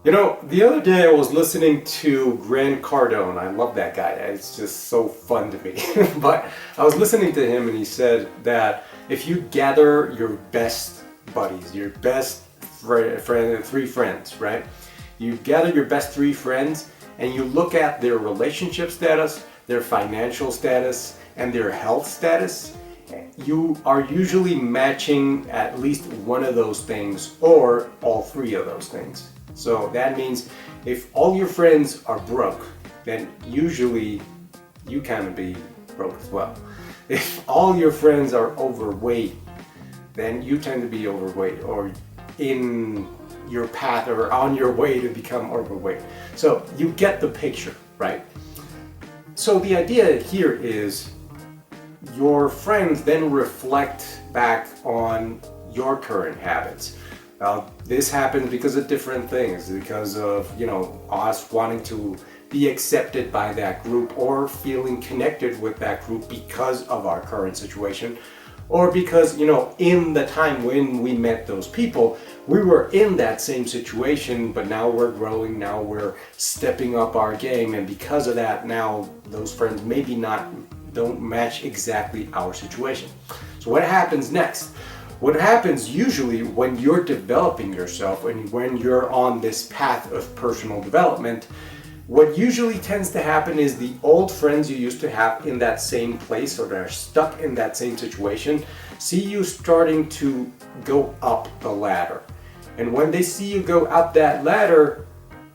The other day I was listening to Grant Cardone. I love that guy. It's just so fun to me. But I was listening to him and he said that if you gather your best buddies, your best three friends, right? You gather your best three friends and you look at their relationship status, their financial status, and their health status, you are usually matching at least one of those things or all three of those things. So that means if all your friends are broke, then usually you kind of be broke as well. If all your friends are overweight, then you tend to be overweight or in your path or on your way to become overweight. So you get the picture, right? So the idea here is your friends then reflect back on your current habits. This happens because of different things, because of, us wanting to be accepted by that group or feeling connected with that group because of our current situation, or because, in the time when we met those people, we were in that same situation, but now we're growing, now we're stepping up our game, and because of that, now those friends maybe don't match exactly our situation. So what happens next? What happens usually when you're developing yourself and when you're on this path of personal development, what usually tends to happen is the old friends you used to have in that same place or that are stuck in that same situation see you starting to go up the ladder. And when they see you go up that ladder,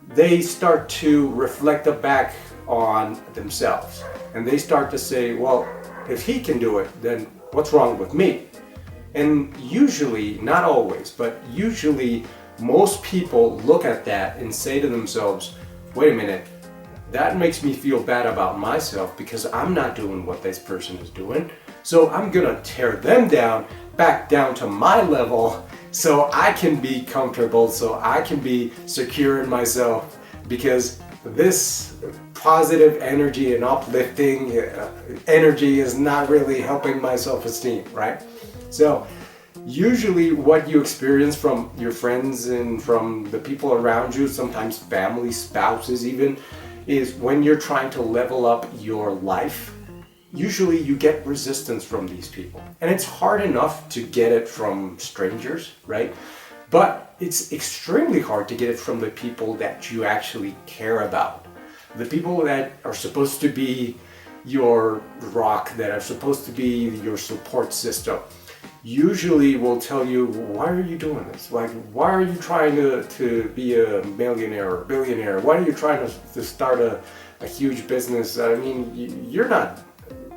they start to reflect back on themselves. And they start to say, well, if he can do it, then what's wrong with me? And usually, not always, but usually most people look at that and say to themselves, wait a minute, that makes me feel bad about myself because I'm not doing what this person is doing. So I'm gonna tear them down, back down to my level so I can be comfortable, so I can be secure in myself, because this positive energy and uplifting energy is not really helping my self-esteem, right? So usually what you experience from your friends and from the people around you, sometimes family, spouses even, is when you're trying to level up your life, usually you get resistance from these people. And it's hard enough to get it from strangers, right? But it's extremely hard to get it from the people that you actually care about. The people that are supposed to be your rock, that are supposed to be your support system, usually will tell you, why are you doing this? Like, why are you trying to be a millionaire or billionaire? Why are you trying to start a huge business? I mean, you're not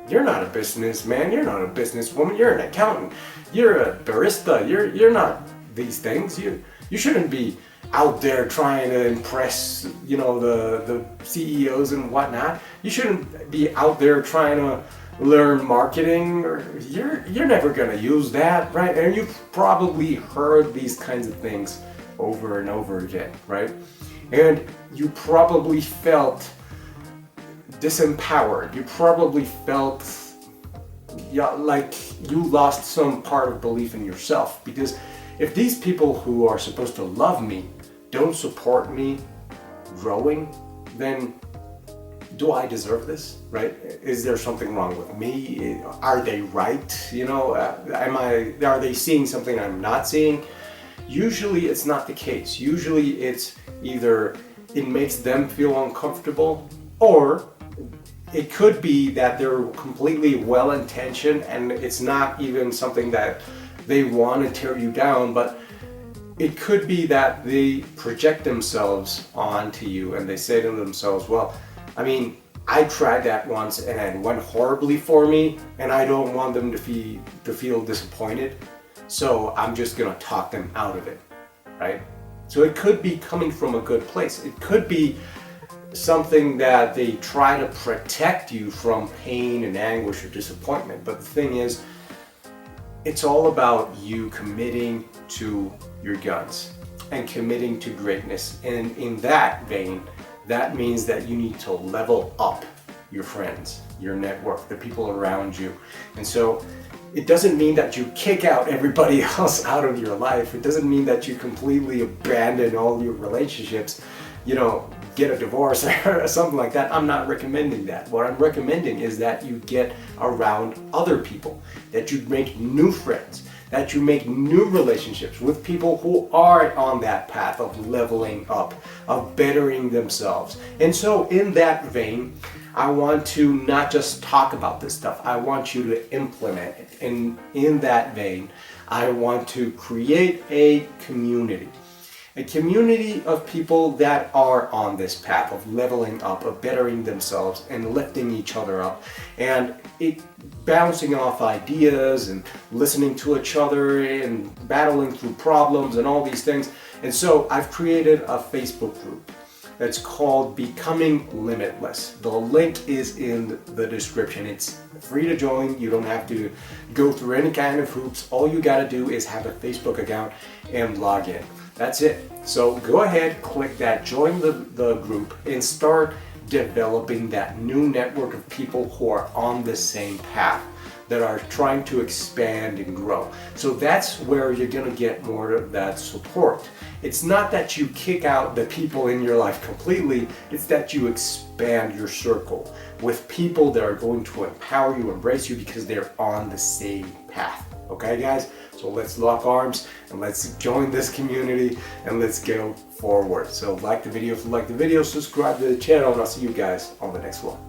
a businessman, you're not a businesswoman, you're an accountant, you're a barista, you're not these things. You shouldn't be out there trying to impress, the CEOs and whatnot. You shouldn't be out there trying to learn marketing, or you're never gonna use that, right? And you've probably heard these kinds of things over and over again, right? And you probably felt disempowered. You probably felt like you lost some part of belief in yourself, because if these people who are supposed to love me don't support me growing, then do I deserve this, right? Is there something wrong with me? Are they right? Are they seeing something I'm not seeing? Usually it's not the case. Usually it's either it makes them feel uncomfortable, or it could be that they're completely well-intentioned and it's not even something that they want to tear you down, but it could be that they project themselves onto you and they say to themselves, well, I mean, I tried that once and it went horribly for me, and I don't want them to feel disappointed, so I'm just gonna talk them out of it, right? So it could be coming from a good place. It could be something that they try to protect you from pain and anguish or disappointment. But the thing is, it's all about you committing to your guns and committing to greatness. And in that vein, that means that you need to level up your friends, your network, the people around you. And so it doesn't mean that you kick out everybody else out of your life. It doesn't mean that you completely abandon all your relationships, you know, get a divorce or something like that. I'm not recommending that. What I'm recommending is that you get around other people, that you make new friends, that you make new relationships with people who are on that path of leveling up, of bettering themselves. And so in that vein, I want to not just talk about this stuff, I want you to implement it. And in that vein, I want to create a community of people that are on this path of leveling up, of bettering themselves and lifting each other up, and bouncing off ideas and listening to each other and battling through problems and all these things. And so I've created a Facebook group that's called Becoming Limitless. The link is in the description. It's free to join. You don't have to go through any kind of hoops. All you gotta do is have a Facebook account and log in. That's it. So go ahead, click that, join the group, and start developing that new network of people who are on the same path, that are trying to expand and grow. So that's where you're gonna get more of that support. It's not that you kick out the people in your life completely, it's that you expand your circle with people that are going to empower you, embrace you, because they're on the same path. Okay, guys? So let's lock arms and let's join this community and let's go forward. So like the video if you like the video, subscribe to the channel, and I'll see you guys on the next one.